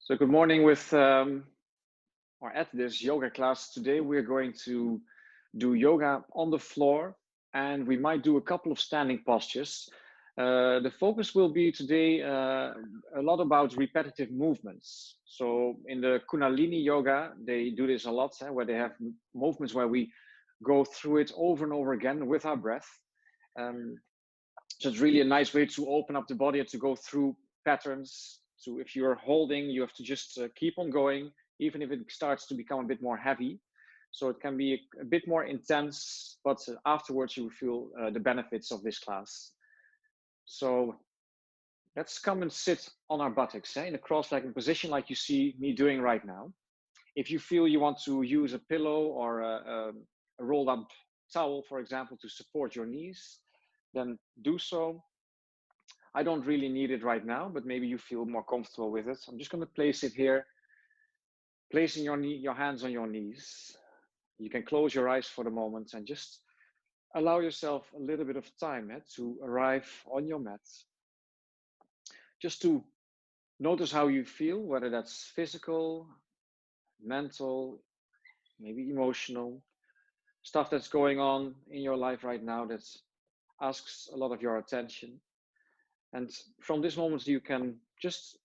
So good morning or at this yoga class today. We're going to do yoga on the floor and we might do a couple of standing postures. The focus will be today a lot about repetitive movements. So in the Kundalini Yoga, they do this a lot, where they have movements where we go through it over and over again with our breath. So it's really a nice way to open up the body and to go through patterns. So if you're holding, you have to just keep on going, even if it starts to become a bit more heavy. So it can be a bit more intense, but afterwards you will feel the benefits of this class. So let's come and sit on our buttocks in a cross-legged position like you see me doing right now. If you feel you want to use a pillow or a rolled up towel, for example, to support your knees, then do so. I don't really need it right now, but maybe you feel more comfortable with it. I'm just going to place it here, placing your hands on your knees. You can close your eyes for the moment and just allow yourself a little bit of time to arrive on your mat. Just to notice how you feel, whether that's physical, mental, maybe emotional, stuff that's going on in your life right now that asks a lot of your attention. And from this moment, you can just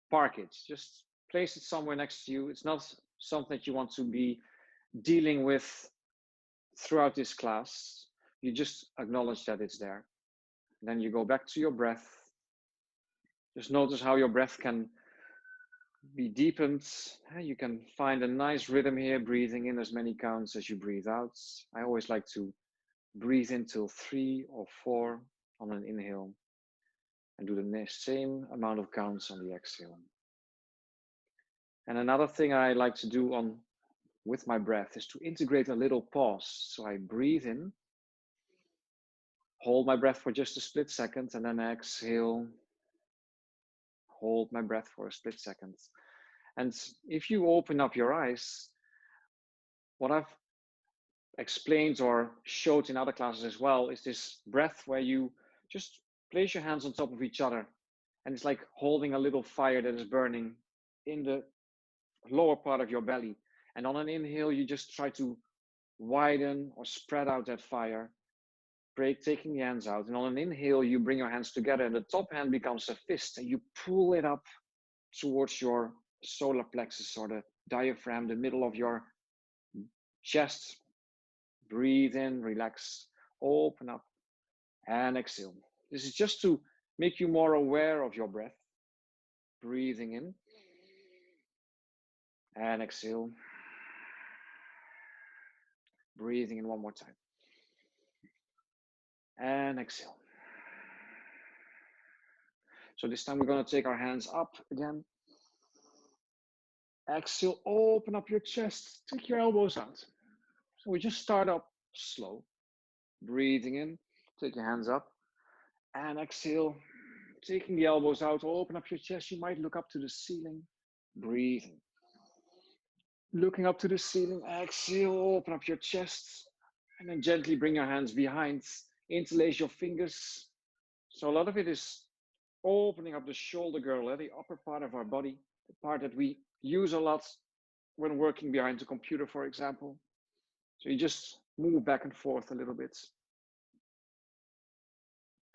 park it, just place it somewhere next to you. It's not something that you want to be dealing with throughout this class. You just acknowledge that it's there. Then you go back to your breath. Just notice how your breath can be deepened. You can find a nice rhythm here, breathing in as many counts as you breathe out. I always like to breathe in till 3 or 4 on an inhale and do the same amount of counts on the exhale. And another thing I like to do with my breath is to integrate a little pause. So I breathe in, hold my breath for just a split second, and then exhale, hold my breath for a split second. And if you open up your eyes, what I've explained or showed in other classes as well is this breath where you just place your hands on top of each other. And it's like holding a little fire that is burning in the lower part of your belly. And on an inhale, you just try to widen or spread out that fire, taking the hands out. And on an inhale, you bring your hands together and the top hand becomes a fist and you pull it up towards your solar plexus or the diaphragm, the middle of your chest. Breathe in, relax, open up, and exhale. This is just to make you more aware of your breath. Breathing in and exhale. Breathing in one more time. And exhale. So this time we're going to take our hands up again. Exhale, open up your chest, take your elbows out. So we just start up slow. Breathing in, take your hands up. And exhale, taking the elbows out, open up your chest. You might look up to the ceiling. Breathing. Looking up to the ceiling, exhale, open up your chest. And then gently bring your hands behind. Interlace your fingers. So a lot of it is opening up the shoulder girdle, the upper part of our body, the part that we use a lot when working behind the computer, for example. So you just move back and forth a little bit.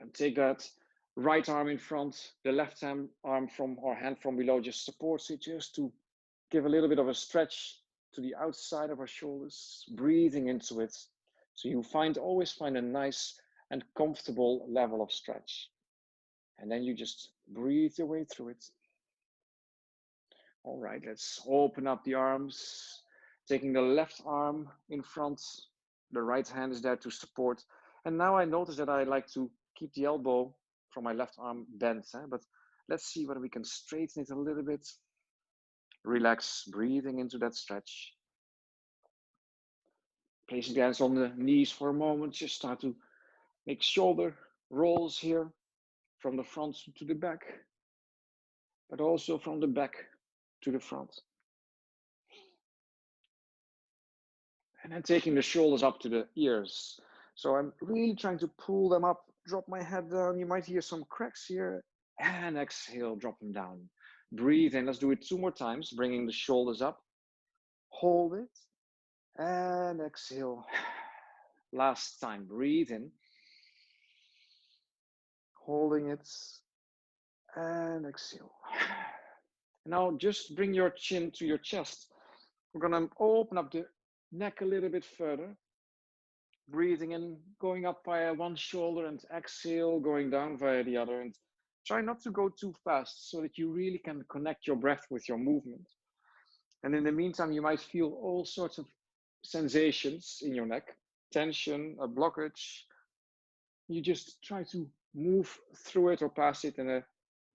And take that right arm in front, the left hand arm or hand from below just supports it, just to give a little bit of a stretch to the outside of our shoulders, breathing into it. So you always find a nice and comfortable level of stretch. And then you just breathe your way through it. All right, let's open up the arms, taking the left arm in front. The right hand is there to support. And now I notice that I like to keep the elbow from my left arm bent, but let's see whether we can straighten it a little bit. Relax, breathing into that stretch. Placing the hands on the knees for a moment, just start to make shoulder rolls here from the front to the back, but also from the back to the front. And then taking the shoulders up to the ears. So I'm really trying to pull them up, drop my head down. You might hear some cracks here. And exhale, drop them down. Breathe in. Let's do it 2 more times, bringing the shoulders up. Hold it and exhale. Last time, breathe in. Holding it and exhale. Now just bring your chin to your chest. We're going to open up the neck a little bit further. Breathing in, going up via one shoulder, and exhale, going down via the other. And try not to go too fast so that you really can connect your breath with your movement. And in the meantime, you might feel all sorts of sensations in your neck, tension, a blockage. You just try to move through it or past it in a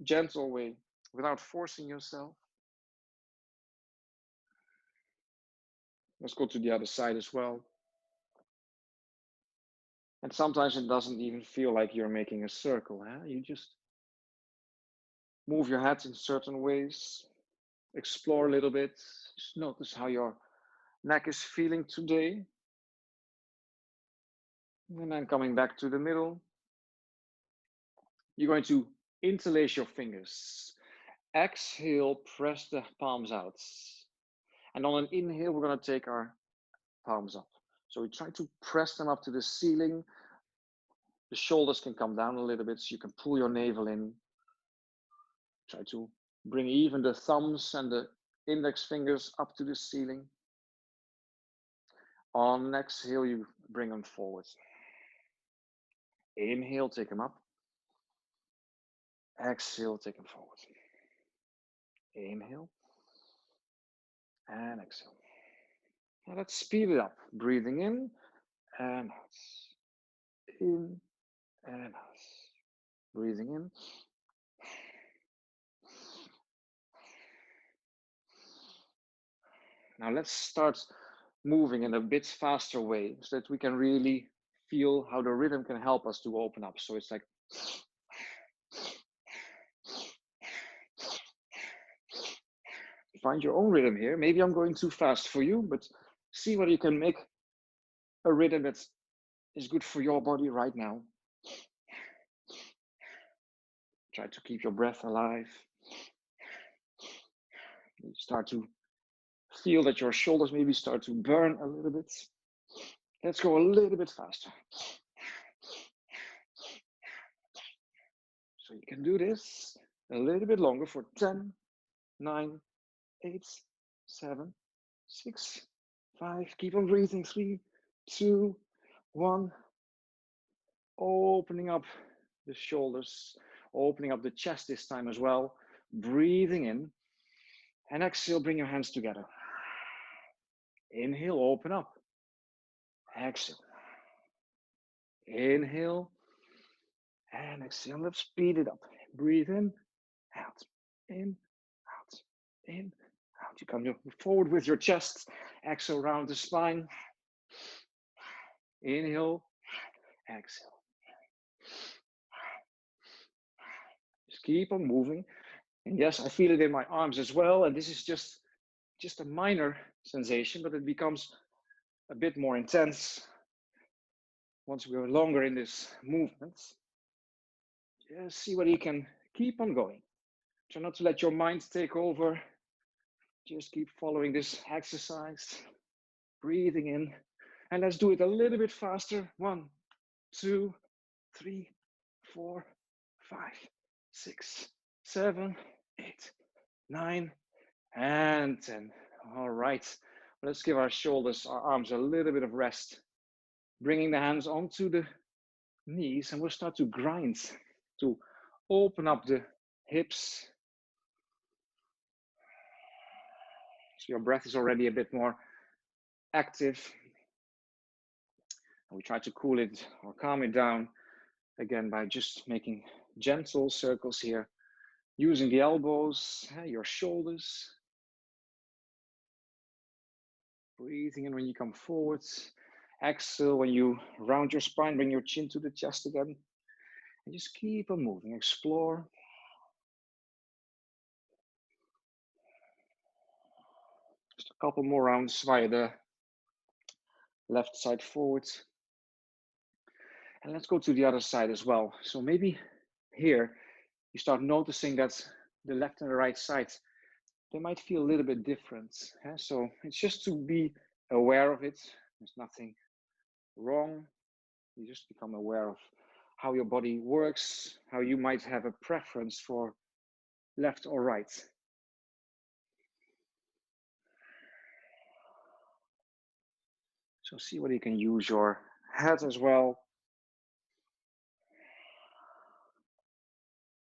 gentle way without forcing yourself. Let's go to the other side as well. And sometimes it doesn't even feel like you're making a circle. You just move your head in certain ways, explore a little bit, just notice how your neck is feeling today. And then coming back to the middle, you're going to interlace your fingers. Exhale, press the palms out. And on an inhale, we're going to take our palms up. So we try to press them up to the ceiling. The shoulders can come down a little bit, so you can pull your navel in. Try to bring even the thumbs and the index fingers up to the ceiling. On exhale, you bring them forward. Inhale, take them up. Exhale, take them forward. Inhale and exhale. Now let's speed it up. Breathing in and out. In and out. Breathing in. Now let's start moving in a bit faster way so that we can really feel how the rhythm can help us to open up. So it's like find your own rhythm here. Maybe I'm going too fast for you, but see whether you can make a rhythm that is good for your body right now. Try to keep your breath alive. You start to feel that your shoulders maybe start to burn a little bit. Let's go a little bit faster. So you can do this a little bit longer for 10, 9, 8, 7, 6, 5. Keep on breathing. 3, 2, 1. Opening up the shoulders, opening up the chest this time as well. Breathing in. And exhale, bring your hands together. Inhale, open up. Exhale. Inhale. And exhale. Let's speed it up. Breathe in, out, in, out, in, out. You come forward with your chest. Exhale, round the spine. Inhale, exhale. Just keep on moving. And yes, I feel it in my arms as well. And this is just a minor sensation, but it becomes a bit more intense once we're longer in this movement. Just see whether you can keep on going. Try not to let your mind take over. Just keep following this exercise. Breathing in. And let's do it a little bit faster. 1, 2, 3, 4, 5, 6, 7, 8, 9, and 10. All right. Let's give our shoulders, our arms a little bit of rest. Bringing the hands onto the knees, and we'll start to grind to open up the hips. So your breath is already a bit more active. And we try to cool it or calm it down again by just making gentle circles here, using the elbows, your shoulders. Breathing in when you come forward. Exhale when you round your spine, bring your chin to the chest again. And just keep on moving, explore. Just a couple more rounds via the left side forward. And let's go to the other side as well. So maybe here you start noticing that the left and the right side, they might feel a little bit different. So it's just to be aware of it. There's nothing wrong. You just become aware of how your body works, how you might have a preference for left or right. So see whether you can use your head as well.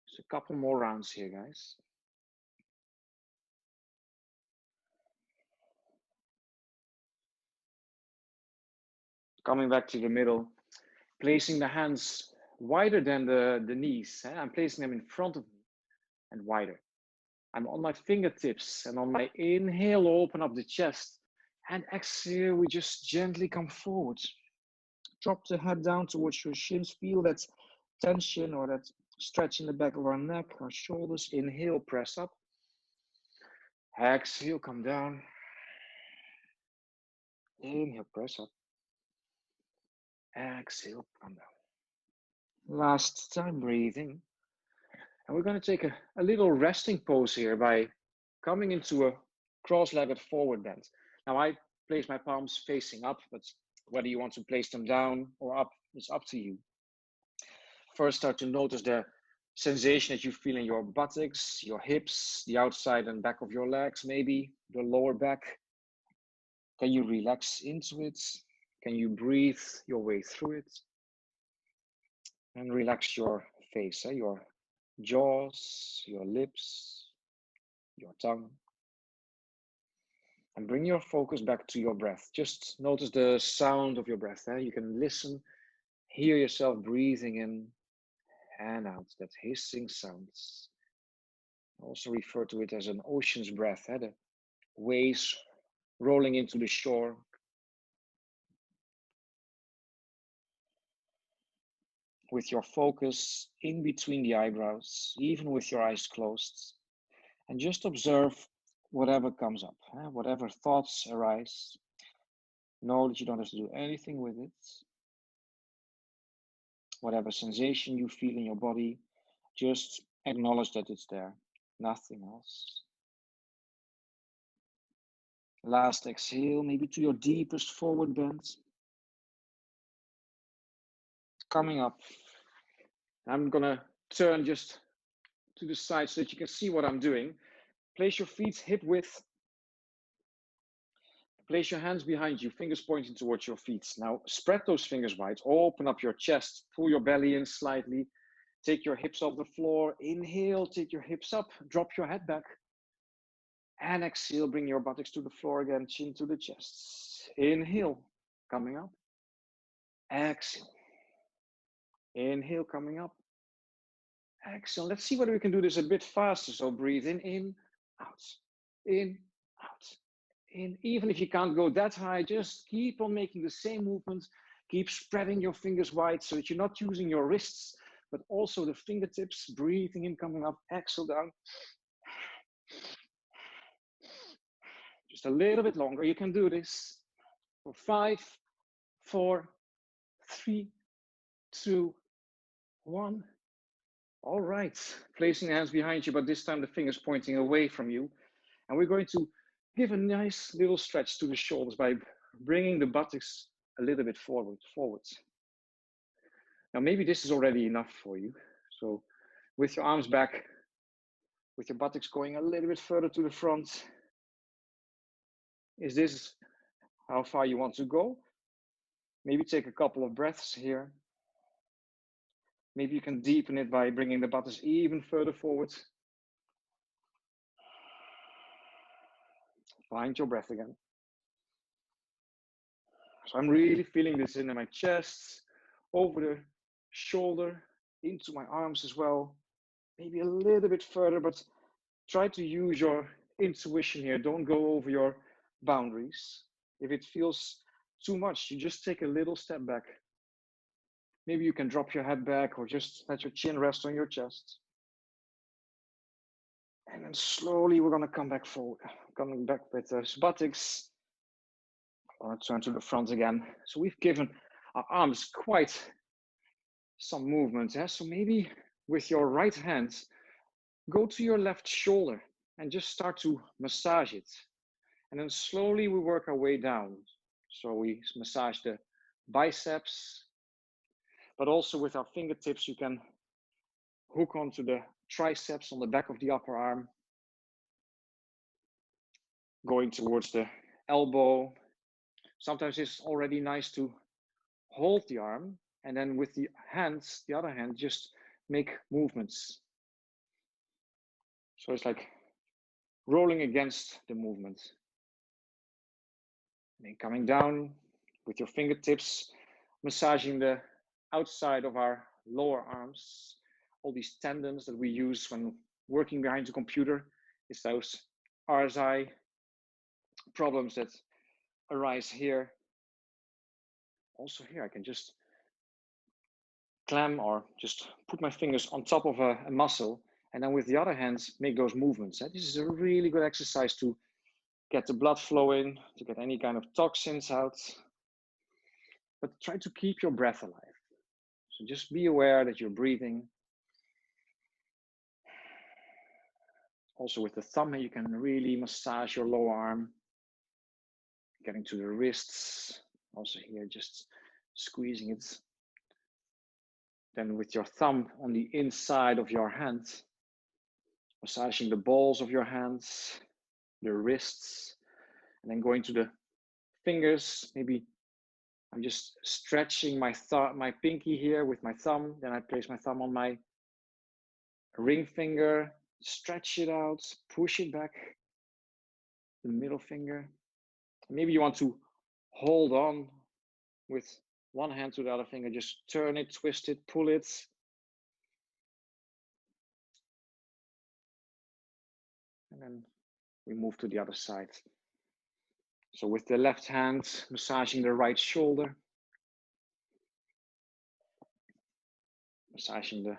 Just a couple more rounds here, guys. Coming back to the middle, placing the hands wider than the knees. I'm placing them in front of me and wider. I'm on my fingertips, and on my inhale, open up the chest. And exhale, we just gently come forward. Drop the head down towards your shins. Feel that tension or that stretch in the back of our neck, our shoulders. Inhale, press up. Exhale, come down. Inhale, press up. Exhale, come down. Last time, breathing. And we're going to take a little resting pose here by coming into a cross-legged forward bend. Now I place my palms facing up, but whether you want to place them down or up, it's up to you. First, start to notice the sensation that you feel in your buttocks, your hips, the outside and back of your legs, maybe the lower back. Can you relax into it? Can you breathe your way through it? And relax your face, your jaws, your lips, your tongue. And bring your focus back to your breath. Just notice the sound of your breath. You can listen, hear yourself breathing in and out, that hissing sounds. I also refer to it as an ocean's breath, the waves rolling into the shore. With your focus in between the eyebrows, even with your eyes closed. And just observe whatever comes up, whatever thoughts arise. Know that you don't have to do anything with it. Whatever sensation you feel in your body, just acknowledge that it's there, nothing else. Last exhale, maybe to your deepest forward bend. Coming up. I'm gonna turn just to the side so that you can see what I'm doing. Place your feet hip width. Place your hands behind you, fingers pointing towards your feet. Now spread those fingers wide, open up your chest, pull your belly in slightly. Take your hips off the floor. Inhale, take your hips up, drop your head back. And exhale, bring your buttocks to the floor again, chin to the chest. Inhale, coming up. Exhale. Inhale, coming up. Exhale. Let's see whether we can do this a bit faster. So breathe in, out, in, out, in. Even if you can't go that high, just keep on making the same movement. Keep spreading your fingers wide so that you're not using your wrists, but also the fingertips. Breathing in, coming up. Exhale down. Just a little bit longer. You can do this for 5, 4, 3, 2, 1. All right. Placing the hands behind you, but this time the fingers pointing away from you. And we're going to give a nice little stretch to the shoulders by bringing the buttocks a little bit forward. Now, maybe this is already enough for you. So with your arms back, with your buttocks going a little bit further to the front, is this how far you want to go? Maybe take a couple of breaths here. Maybe you can deepen it by bringing the buttocks even further forward. Find your breath again. So I'm really feeling this in my chest, over the shoulder, into my arms as well. Maybe a little bit further, but try to use your intuition here. Don't go over your boundaries. If it feels too much, you just take a little step back. Maybe you can drop your head back or just let your chin rest on your chest. And then slowly we're going to come back forward, coming back with the buttocks. I want to turn to the front again. So we've given our arms quite some movement. So maybe with your right hand, go to your left shoulder and just start to massage it. And then slowly we work our way down. So we massage the biceps, but also with our fingertips, you can hook onto the triceps on the back of the upper arm, going towards the elbow. Sometimes it's already nice to hold the arm and then with the hands, the other hand, just make movements. So it's like rolling against the movement. And then coming down with your fingertips, massaging the outside of our lower arms, all these tendons that we use when working behind the computer. It's those RSI problems that arise here. Also here, I can just clamp or just put my fingers on top of a muscle, and then with the other hand, make those movements. This is a really good exercise to get the blood flowing, to get any kind of toxins out. But try to keep your breath alive. So just be aware that you're breathing. Also with the thumb, you can really massage your lower arm, getting to the wrists. Also here, just squeezing it. Then with your thumb on the inside of your hand, massaging the balls of your hands, the wrists, and then going to the fingers. Maybe I'm just stretching my pinky here with my thumb. Then I place my thumb on my ring finger, stretch it out, push it back, the middle finger. Maybe you want to hold on with one hand to the other finger, just turn it, twist it, pull it. And then we move to the other side. So with the left hand, massaging the right shoulder, massaging the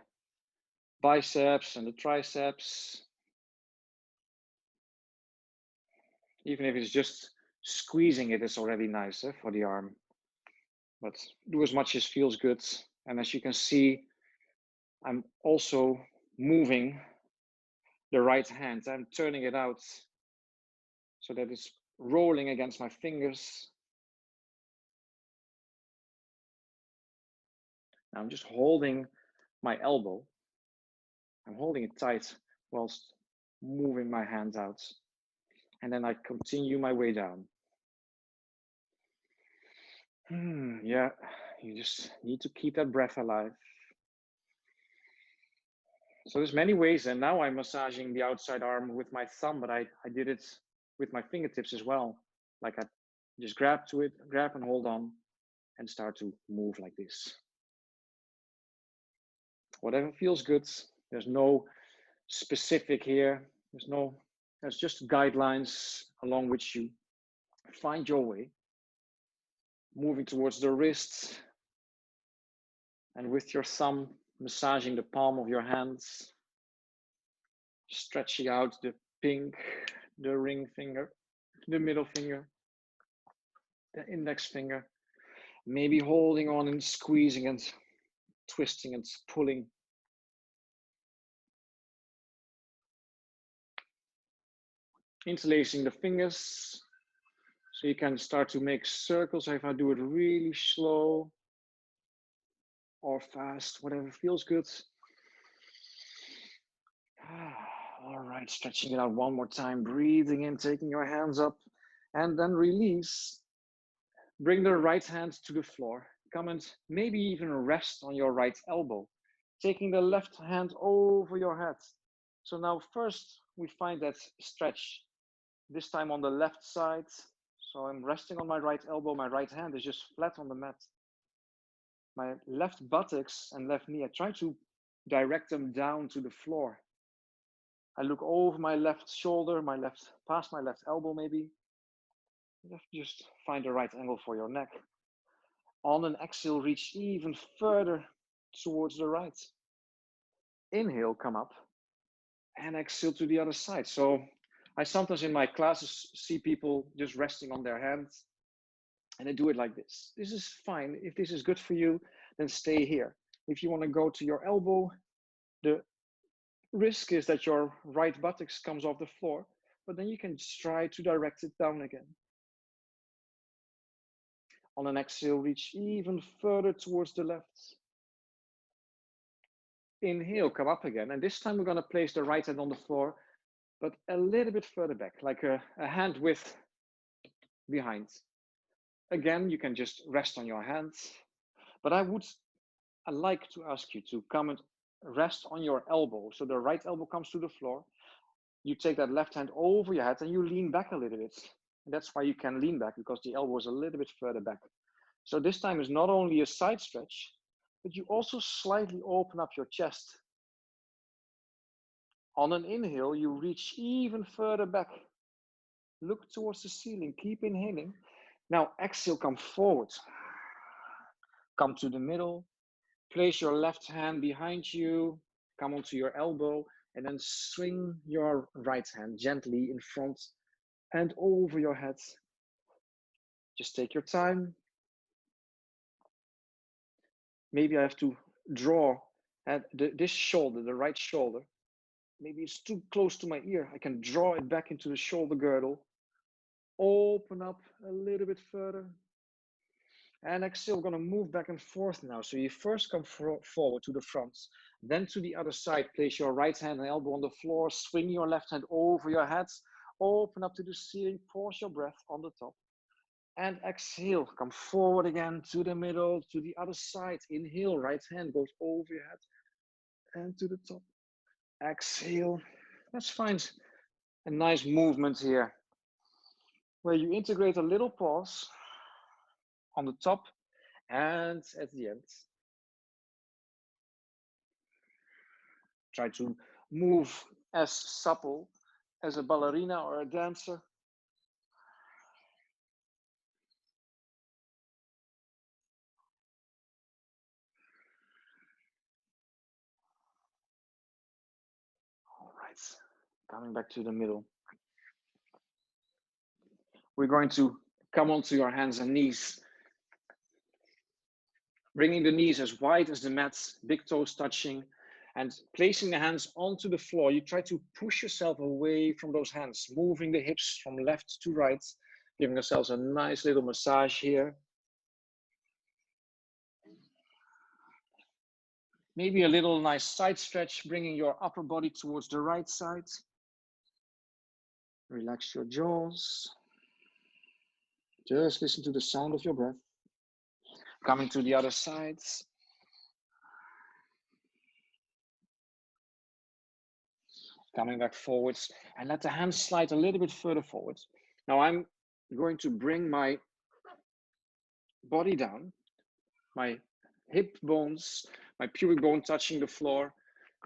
biceps and the triceps. Even if it's just squeezing it, it's already nice for the arm. But do as much as feels good. And as you can see, I'm also moving the right hand. I'm turning it out so that it's rolling against my fingers. Now I'm just holding my elbow. I'm holding it tight whilst moving my hands out. And then I continue my way down. Yeah, you just need to keep that breath alive. So there's many ways, and now I'm massaging the outside arm with my thumb, but I did it with my fingertips as well. Like I just grab and hold on and start to move like this. Whatever feels good. There's no specific here. There's just guidelines along which you find your way. Moving towards the wrists, and with your thumb massaging the palm of your hands, stretching out the the ring finger, the middle finger, the index finger, maybe holding on and squeezing and twisting and pulling. Interlacing the fingers, so you can start to make circles. If I do it really slow or fast, whatever feels good. All right, stretching it out one more time, breathing in, taking your hands up, and then release. Bring the right hand to the floor. Come and maybe even rest on your right elbow, taking the left hand over your head. So now first we find that stretch, this time on the left side. So I'm resting on my right elbow, my right hand is just flat on the mat. My left buttocks and left knee, I try to direct them down to the floor. I look over my left shoulder, past my left elbow maybe. Just find the right angle for your neck. On an exhale, reach even further towards the right. Inhale, come up, and exhale to the other side. So I sometimes in my classes see people just resting on their hands, and they do it like this. This is fine. If this is good for you, then stay here. If you want to go to your elbow, the risk is that your right buttocks comes off the floor, but then you can just try to direct it down again. On an exhale, reach even further towards the left. Inhale, come up again. And this time we're going to place the right hand on the floor, but a little bit further back, like a hand width behind. Again, you can just rest on your hands, but I'd like to ask you to come and rest on your elbow. So the right elbow comes to the floor. You take that left hand over your head and you lean back a little bit. And that's why you can lean back, because the elbow is a little bit further back. So this time is not only a side stretch, but you also slightly open up your chest. On an inhale, you reach even further back. Look towards the ceiling, keep inhaling. Now exhale, come forward. Come to the middle. Place your left hand behind you, come onto your elbow, and then swing your right hand gently in front and over your head. Just take your time. Maybe I have to draw this shoulder, the right shoulder. Maybe it's too close to my ear. I can draw it back into the shoulder girdle. Open up a little bit further. And exhale, we're going to move back and forth now. So you first come forward to the front, then to the other side. Place your right hand and elbow on the floor. Swing your left hand over your head. Open up to the ceiling. Pause your breath on the top. And exhale, come forward again to the middle, to the other side. Inhale, right hand goes over your head and to the top. Exhale. Let's find a nice movement here where you integrate a little pause on the top and at the end. Try to move as supple as a ballerina or a dancer. All right, coming back to the middle. We're going to come onto your hands and knees. Bringing the knees as wide as the mat, big toes touching, and placing the hands onto the floor. You try to push yourself away from those hands, moving the hips from left to right, giving yourselves a nice little massage here. Maybe a little nice side stretch, bringing your upper body towards the right side. Relax your jaws. Just listen to the sound of your breath. Coming to the other sides. Coming back forwards, and let the hands slide a little bit further forward. Now I'm going to bring my body down, my hip bones, my pubic bone touching the floor,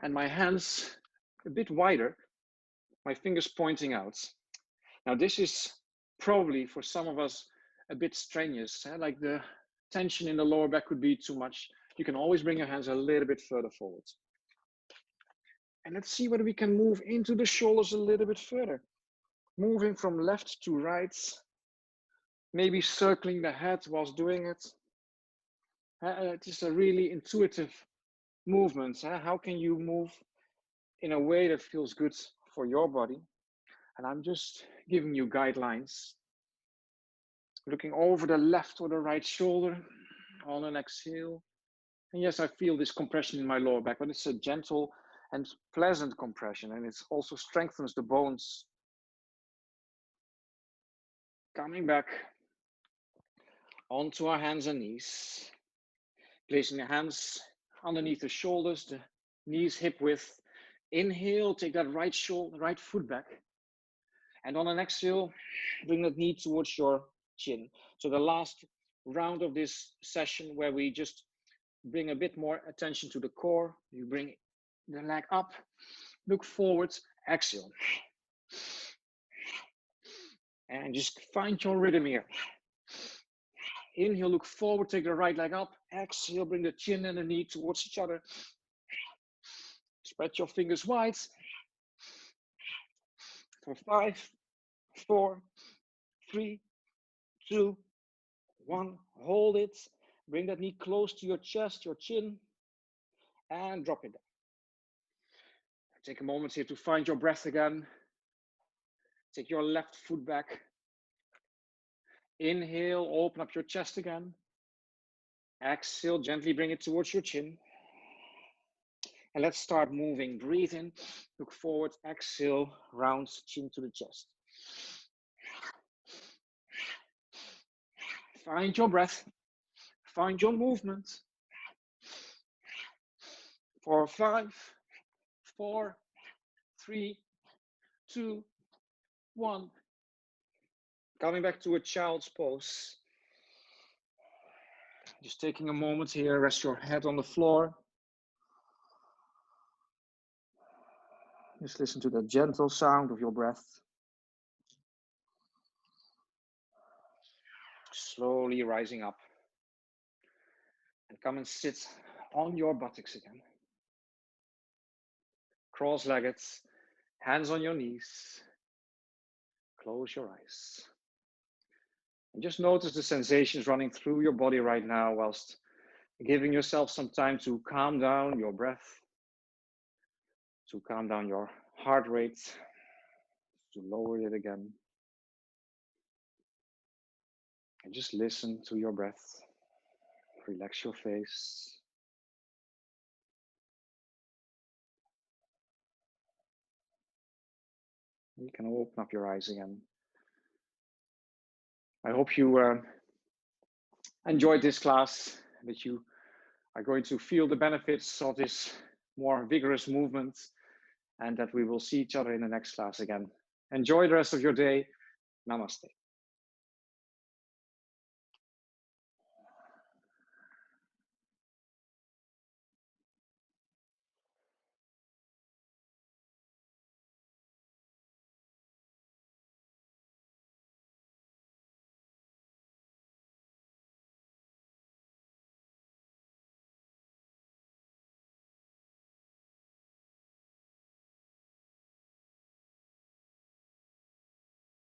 and my hands a bit wider, my fingers pointing out. Now this is probably for some of us a bit strenuous, like the tension in the lower back could be too much. You can always bring your hands a little bit further forward. And let's see whether we can move into the shoulders a little bit further. Moving from left to right, maybe circling the head whilst doing it. It is a really intuitive movement. How can you move in a way that feels good for your body? And I'm just giving you guidelines. Looking over the left or the right shoulder on an exhale. And yes, I feel this compression in my lower back, but it's a gentle and pleasant compression, and it also strengthens the bones. Coming back onto our hands and knees. Placing the hands underneath the shoulders, the knees hip width. Inhale, take that right foot back. And on an exhale, bring that knee towards your chin. So the last round of this session where we just bring a bit more attention to the core. You bring the leg up, look forward, exhale. And just find your rhythm here. Inhale, look forward, take the right leg up. Exhale, bring the chin and the knee towards each other. Spread your fingers wide. For 5, 4, 3, 2, 1. Hold it. Bring that knee close to your chest, your chin, and drop it down. Take a moment here to find your breath again. Take your left foot back. Inhale, open up your chest again. Exhale, gently bring it towards your chin. And let's start moving. Breathe in, look forward, exhale, round chin to the chest. Find your breath. Find your movement. For 5, 4, 3, 2, 1. Coming back to a child's pose. Just taking a moment here, rest your head on the floor. Just listen to the gentle sound of your breath. Slowly rising up. And come and sit on your buttocks again. Cross-legged, hands on your knees. Close your eyes. And just notice the sensations running through your body right now, whilst giving yourself some time to calm down your breath, to calm down your heart rate, to lower it again. And just listen to your breath. Relax your face. You can open up your eyes again. I hope you enjoyed this class, that you are going to feel the benefits of this more vigorous movement, and that we will see each other in the next class again. Enjoy the rest of your day. Namaste.